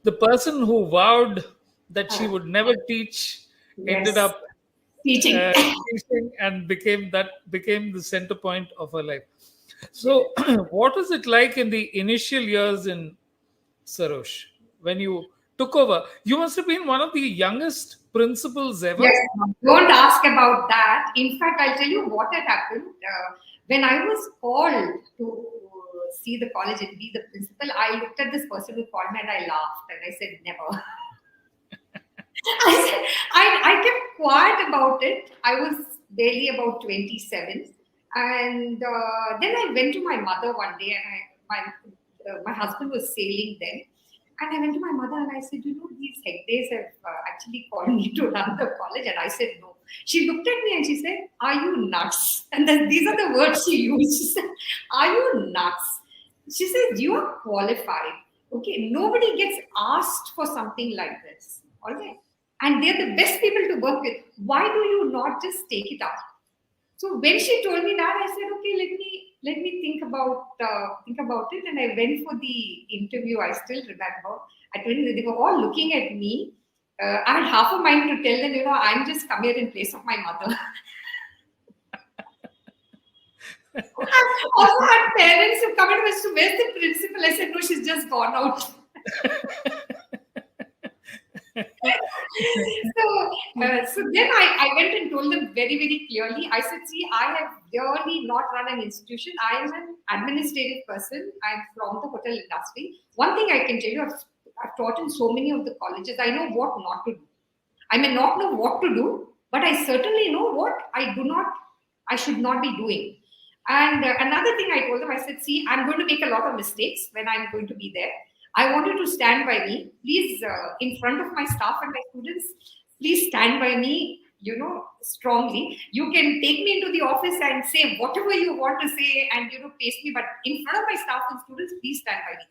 the person who vowed that she Uh, would never teach ended yes, up teaching. uh, teaching and became the center point of her life. So, what was it like in the initial years in Sarosh when you took over? You must have been one of the youngest principals ever. Yes, don't ask about that. In fact, I'll tell you what had happened. When I was called to see the college and be the principal, I looked at this person who called me and I laughed and I said, never. I said, I kept quiet about it. I was barely about 27. And then I went to my mother one day and my husband was sailing then. And I went to my mother and I said, these Hegdes have actually called me to run the college. And I said, no. She looked at me and she said, are you nuts? And then these are the words she used. She said, are you nuts? She says, you are qualified. Okay, nobody gets asked for something like this. All right. And they're the best people to work with. Why do you not just take it up? So when she told me that, I said, okay, let me think about it. And I went for the interview. I still remember. I told you they were all looking at me. I had half a mind to tell them, I'm just come here in place of my mother. Also, had parents who come and asked, where's the principal? I said, no, she's just gone out. So then I went and told them very, very clearly. I said, see, I have really not run an institution. I am an administrative person. I'm from the hotel industry. One thing I can tell you, I've taught in so many of the colleges. I know what not to do. I may not know what to do, but I certainly know what I should not be doing. And another thing I told them, I said, see, I'm going to make a lot of mistakes when I'm going to be there. I want you to stand by me. Please, in front of my staff and my students, please stand by me, strongly. You can take me into the office and say whatever you want to say and, pace me. But in front of my staff and students, please stand by me.